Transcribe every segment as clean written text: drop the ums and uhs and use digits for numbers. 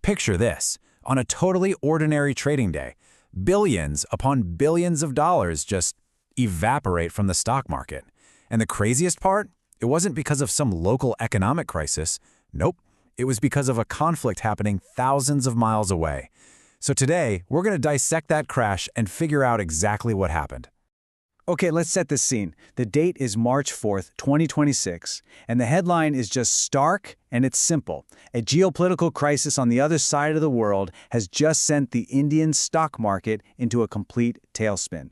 Picture this. On a totally ordinary trading day, billions upon billions of dollars just evaporate from the stock market. And the craziest part? It wasn't because of some local economic crisis. Nope. It was because of a conflict happening thousands of miles away. So today, we're going to dissect that crash and figure out exactly what happened. Okay, let's set the scene. The date is March 4th, 2026, and the headline is just stark, and it's simple. A geopolitical crisis on the other side of the world has just sent the Indian stock market into a complete tailspin.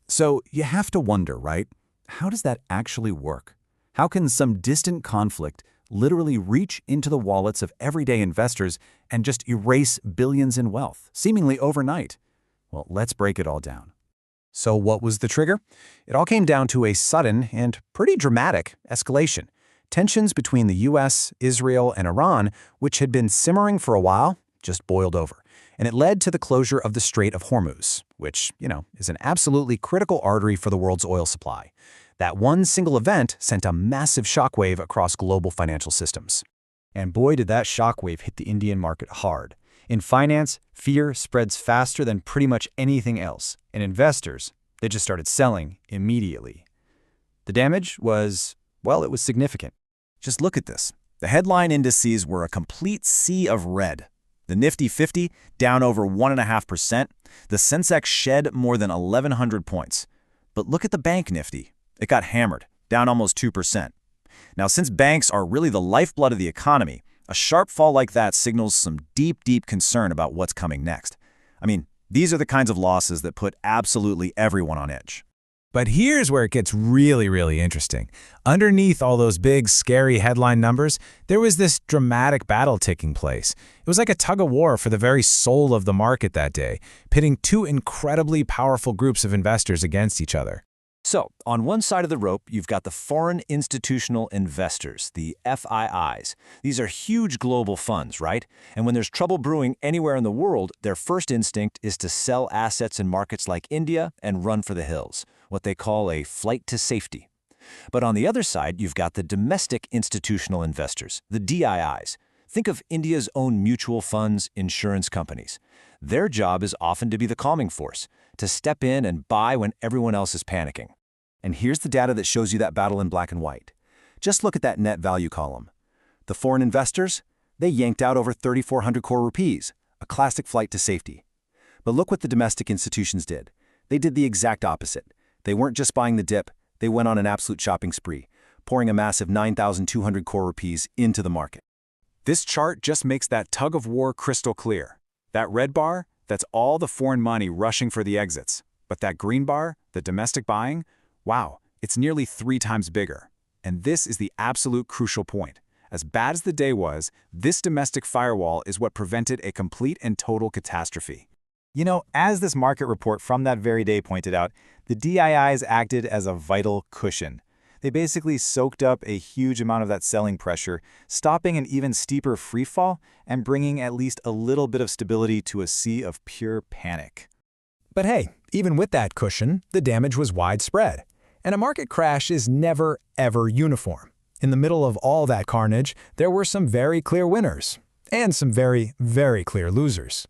So you have to wonder, right? How does that actually work? How can some distant conflict literally reach into the wallets of everyday investors and just erase billions in wealth, seemingly overnight? Well, let's break it all down. So what was the trigger? It all came down to a sudden and pretty dramatic escalation. Tensions between the US, Israel, and Iran, which had been simmering for a while, just boiled over. And it led to the closure of the Strait of Hormuz, which, is an absolutely critical artery for the world's oil supply. That one single event sent a massive shockwave across global financial systems. And boy, did that shockwave hit the Indian market hard. In finance, fear spreads faster than pretty much anything else, and investors, they just started selling immediately. The damage was, well, it was significant. Just look at this. The headline indices were a complete sea of red. The Nifty 50 down over 1.5%. The Sensex shed more than 1,100 points. But look at the bank Nifty. It got hammered, down almost 2%. Now, since banks are really the lifeblood of the economy, a sharp fall like that signals some deep, deep concern about what's coming next. I mean, these are the kinds of losses that put absolutely everyone on edge. But here's where it gets really, really interesting. Underneath all those big, scary headline numbers, there was this dramatic battle taking place. It was like a tug-of-war for the very soul of the market that day, pitting two incredibly powerful groups of investors against each other. So, on one side of the rope, you've got the foreign institutional investors, the FIIs. These are huge global funds, right? And when there's trouble brewing anywhere in the world, their first instinct is to sell assets in markets like India and run for the hills, what they call a flight to safety. But on the other side, you've got the domestic institutional investors, the DIIs. Think of India's own mutual funds, insurance companies. Their job is often to be the calming force, to step in and buy when everyone else is panicking. And here's the data that shows you that battle in black and white. Just look at that net value column. The foreign investors, they yanked out over 3,400 crore rupees, a classic flight to safety. But look what the domestic institutions did. They did the exact opposite. They weren't just buying the dip, they went on an absolute shopping spree, pouring a massive 9,200 crore rupees into the market. This chart just makes that tug-of-war crystal clear. That red bar, that's all the foreign money rushing for the exits. But that green bar, the domestic buying, wow, it's nearly 3 times bigger. And this is the absolute crucial point. As bad as the day was, this domestic firewall is what prevented a complete and total catastrophe. As this market report from that very day pointed out, the DIIs acted as a vital cushion. They basically soaked up a huge amount of that selling pressure, stopping an even steeper freefall and bringing at least a little bit of stability to a sea of pure panic. But hey, even with that cushion, the damage was widespread. And a market crash is never, ever uniform. In the middle of all that carnage, there were some very clear winners and some very, very clear losers.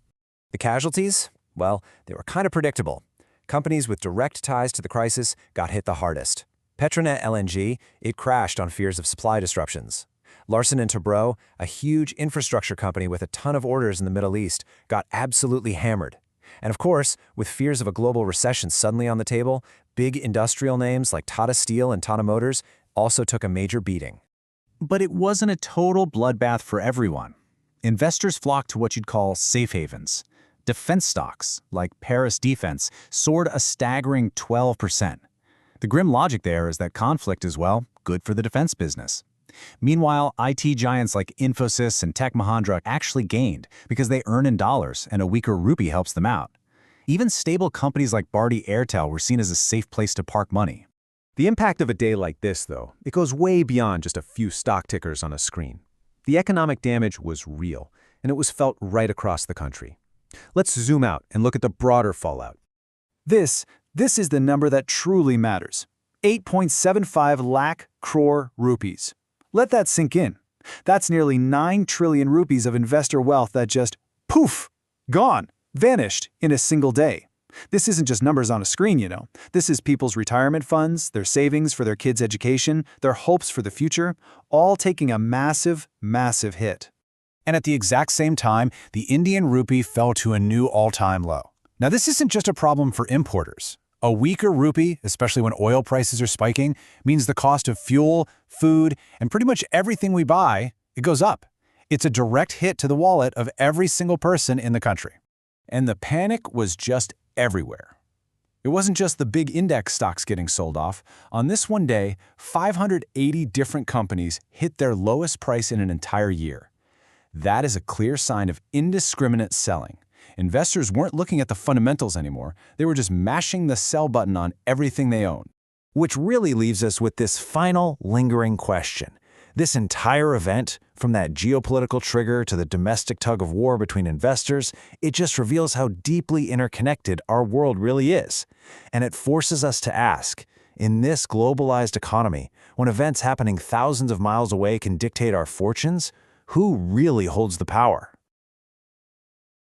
The casualties? Well, they were kind of predictable. Companies with direct ties to the crisis got hit the hardest. Petronet LNG, it crashed on fears of supply disruptions. Larsen & Toubro, a huge infrastructure company with a ton of orders in the Middle East, got absolutely hammered. And of course, with fears of a global recession suddenly on the table, big industrial names like Tata Steel and Tata Motors also took a major beating. But it wasn't a total bloodbath for everyone. Investors flocked to what you'd call safe havens. Defense stocks, like Paris Defense, soared a staggering 12%. The grim logic there is that conflict is, well, good for the defense business. Meanwhile, IT giants like Infosys and Tech Mahindra actually gained because they earn in dollars and a weaker rupee helps them out. Even stable companies like Bharti Airtel were seen as a safe place to park money. The impact of a day like this, though, it goes way beyond just a few stock tickers on a screen. The economic damage was real, and it was felt right across the country. Let's zoom out and look at the broader fallout. This is the number that truly matters. 8.75 lakh crore rupees. Let that sink in. That's nearly 9 trillion rupees of investor wealth that just poof, gone, vanished in a single day. This isn't just numbers on a screen, you know. This is people's retirement funds, their savings for their kids' education, their hopes for the future, all taking a massive, massive hit. And at the exact same time, the Indian rupee fell to a new all-time low. Now, this isn't just a problem for importers. A weaker rupee, especially when oil prices are spiking, means the cost of fuel, food, and pretty much everything we buy, it goes up. It's a direct hit to the wallet of every single person in the country. And the panic was just everywhere. It wasn't just the big index stocks getting sold off. On this one day, 580 different companies hit their lowest price in an entire year. That is a clear sign of indiscriminate selling. Investors weren't looking at the fundamentals anymore. They were just mashing the sell button on everything they own. Which really leaves us with this final lingering question. This entire event, from that geopolitical trigger to the domestic tug of war between investors, it just reveals how deeply interconnected our world really is. And it forces us to ask, in this globalized economy, when events happening thousands of miles away can dictate our fortunes, who really holds the power?